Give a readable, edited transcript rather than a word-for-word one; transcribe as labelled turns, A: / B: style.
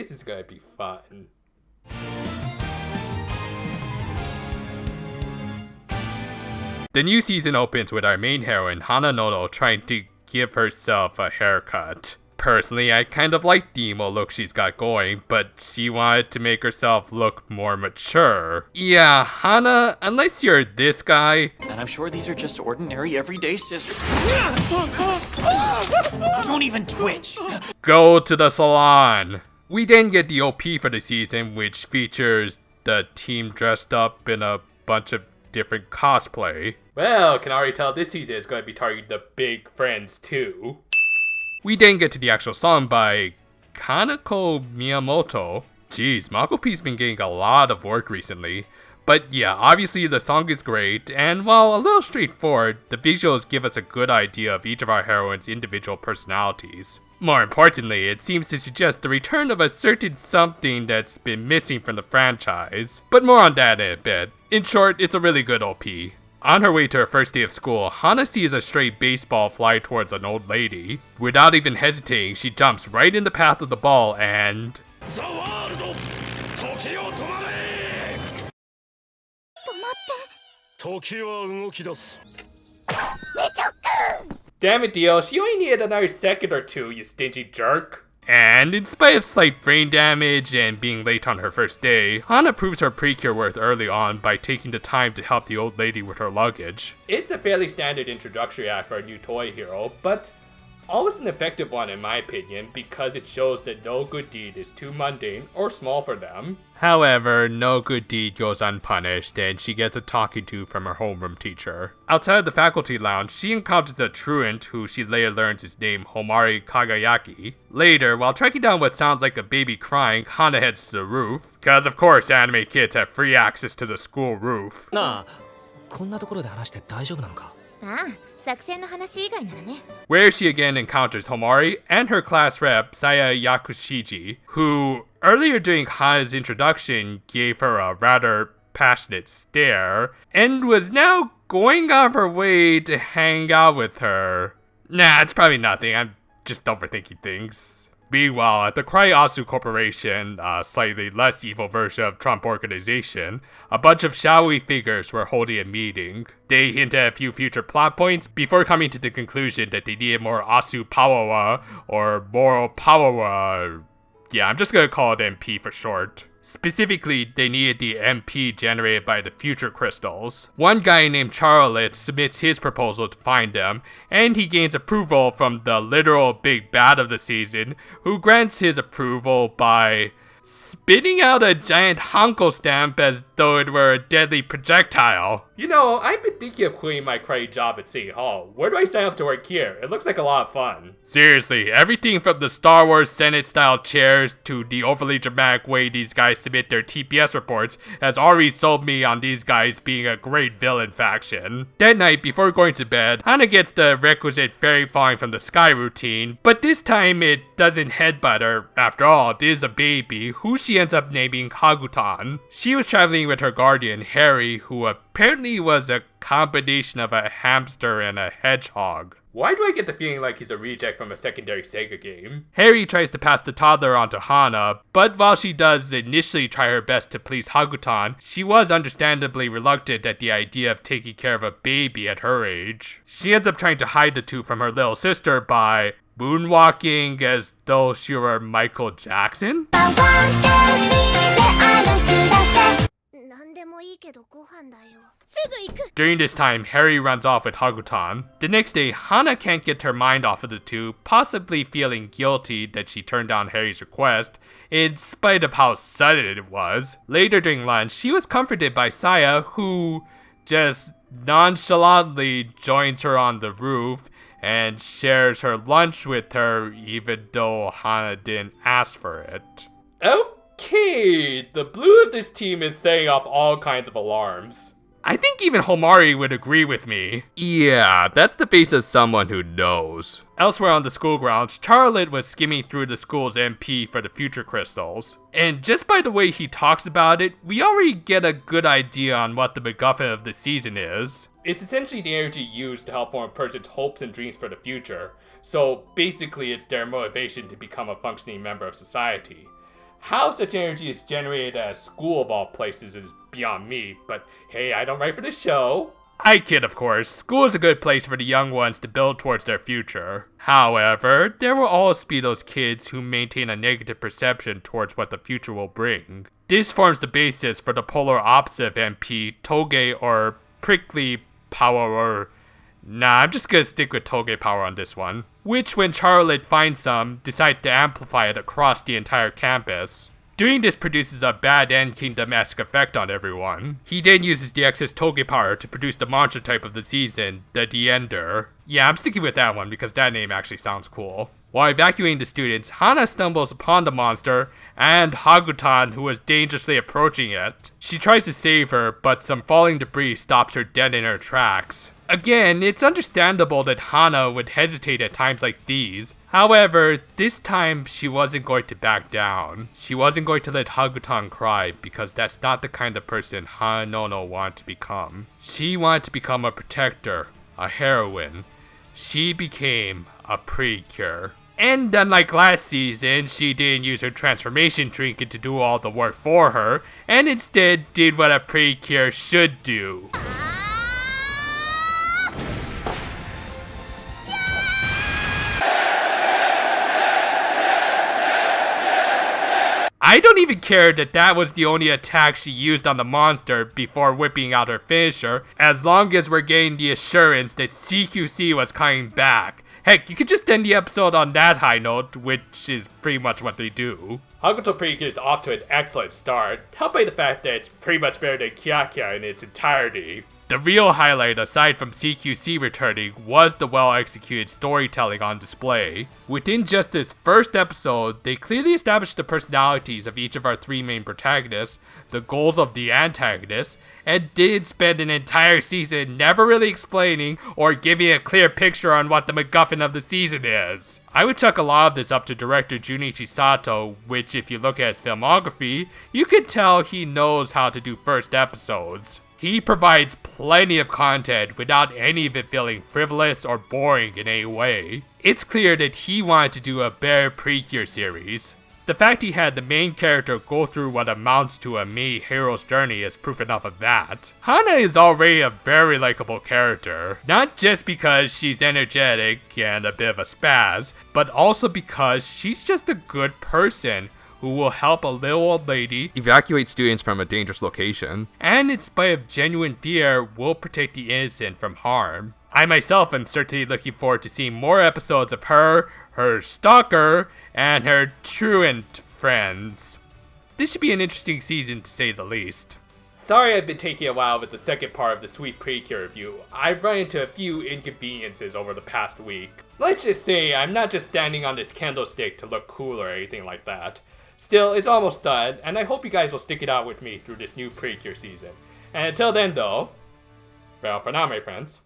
A: This is gonna be fun. The new season opens with our main heroine, Hana Nono, trying to give herself a haircut. Personally, I kind of like the emo look she's got going, but she wanted to make herself look more mature. Yeah, Hana, unless you're this guy.
B: And I'm sure these are just ordinary, everyday sisters. Don't even twitch.
A: Go to the salon. We then get the OP for the season, which features the team dressed up in a bunch of different cosplay. Well, can already tell this season is going to be targeting the big friends too. We then get to the actual song by Kaneko Miyamoto. Jeez, Mako P's been getting a lot of work recently. But yeah, obviously the song is great, and while a little straightforward, the visuals give us a good idea of each of our heroines' individual personalities. More importantly, it seems to suggest the return of a certain something that's been missing from the franchise. But more on that in a bit. In short, it's a really good OP. On her way to her first day of school, Hana sees a stray baseball fly towards an old lady. Without even hesitating, she jumps right in the path of the ball and... Damn it, Dio, she only needed another second or two, you stingy jerk. And in spite of slight brain damage and being late on her first day, Hana proves her Precure worth early on by taking the time to help the old lady with her luggage. It's a fairly standard introductory act for a new Toei hero, but always an effective one in my opinion because it shows that no good deed is too mundane or small for them. However, no good deed goes unpunished and she gets a talking to from her homeroom teacher. Outside of the faculty lounge, she encounters a truant who she later learns is named Homari Kagayaki. Later, while tracking down what sounds like a baby crying, Hana heads to the roof. Cause of course anime kids have free access to the school roof. Where she again encounters Homari and her class rep, Saya Yakushiji, who earlier during Hana's introduction gave her a rather passionate stare, and was now going out of her way to hang out with her. Nah, it's probably nothing, I'm just overthinking things. Meanwhile, at the Cryasu Corporation, a slightly less evil version of Trump Organization, a bunch of shadowy figures were holding a meeting. They hinted at a few future plot points before coming to the conclusion that they needed more Asu Power or moral power. Yeah, I'm just gonna call it MP for short. Specifically, they needed the MP generated by the future crystals. One guy named Charlotte submits his proposal to find them, and he gains approval from the literal big bad of the season, who grants his approval by spitting out a giant Hanko stamp as though it were a deadly projectile. You know, I've been thinking of quitting my cruddy job at City Hall. Where do I sign up to work here? It looks like a lot of fun. Seriously, everything from the Star Wars Senate style chairs to the overly dramatic way these guys submit their TPS reports has already sold me on these guys being a great villain faction. That night, before going to bed, Hana gets the requisite fairy falling from the sky routine, but this time it doesn't headbutt her. After all, it is a baby, who she ends up naming Hagutan. She was traveling with her guardian, Harry, who apparently was a combination of a hamster and a hedgehog. Why do I get the feeling like he's a reject from a secondary Sega game? Harry tries to pass the toddler on to Hana, but while she does initially try her best to please Hagutan, she was understandably reluctant at the idea of taking care of a baby at her age. She ends up trying to hide the two from her little sister by moonwalking as though she were Michael Jackson? During this time, Harry runs off with Hagutan. The next day, Hana can't get her mind off of the two, possibly feeling guilty that she turned down Harry's request, in spite of how sudden it was. Later during lunch, she was comforted by Saya, who just nonchalantly joins her on the roof and shares her lunch with her even though Hana didn't ask for it. Okay, the blue of this team is setting off all kinds of alarms. I think even Homari would agree with me. Yeah, that's the face of someone who knows. Elsewhere on the school grounds, Charlotte was skimming through the school's MP for the future crystals. And just by the way he talks about it, we already get a good idea on what the MacGuffin of the season is. It's essentially the energy used to help form a person's hopes and dreams for the future. So basically it's their motivation to become a functioning member of society. How such energy is generated at a school of all places is beyond me, but hey, I don't write for the show. I kid, of course. School is a good place for the young ones to build towards their future. However, there will always be those kids who maintain a negative perception towards what the future will bring. This forms the basis for the polar opposite of MP, Toei or prickly power or... Nah, I'm just gonna stick with Toei power on this one. Which, when Charlotte finds some, decides to amplify it across the entire campus. Doing this produces a bad End Kingdom-esque effect on everyone. He then uses the excess Toge power to produce the monster type of the season, the Ender. Yeah, I'm sticking with that one because that name actually sounds cool. While evacuating the students, Hana stumbles upon the monster and Hagutan, who is dangerously approaching it. She tries to save her, but some falling debris stops her dead in her tracks. Again, it's understandable that Hana would hesitate at times like these. However, this time she wasn't going to back down. She wasn't going to let Hagutan cry because that's not the kind of person Hanono wanted to become. She wanted to become a protector, a heroine. She became a Precure. And unlike last season, she didn't use her transformation trinket to do all the work for her, and instead did what a Precure should do. I don't even care that that was the only attack she used on the monster before whipping out her finisher, as long as we're getting the assurance that CQC was coming back. Heck, you could just end the episode on that high note, which is pretty much what they do. Hakuto Precure is off to an excellent start, helped by the fact that it's pretty much better than Kyakkya in its entirety. The real highlight, aside from CQC returning, was the well-executed storytelling on display. Within just this first episode, they clearly established the personalities of each of our three main protagonists, the goals of the antagonists, and did spend an entire season never really explaining or giving a clear picture on what the MacGuffin of the season is. I would chuck a lot of this up to director Junichi Sato, which if you look at his filmography, you can tell he knows how to do first episodes. He provides plenty of content without any of it feeling frivolous or boring in any way. It's clear that he wanted to do a better Precure series. The fact he had the main character go through what amounts to a mini hero's journey is proof enough of that. Hana is already a very likable character, not just because she's energetic and a bit of a spaz, but also because she's just a good person who will help a little old lady evacuate students from a dangerous location, and in spite of genuine fear, will protect the innocent from harm. I myself am certainly looking forward to seeing more episodes of her, her stalker, and her truant friends. This should be an interesting season to say the least. Sorry I've been taking a while with the second part of the Sweet Precure review. I've run into a few inconveniences over the past week. Let's just say I'm not just standing on this candlestick to look cool or anything like that. Still, it's almost done, and I hope you guys will stick it out with me through this new Precure season. And until then though, well for now my friends,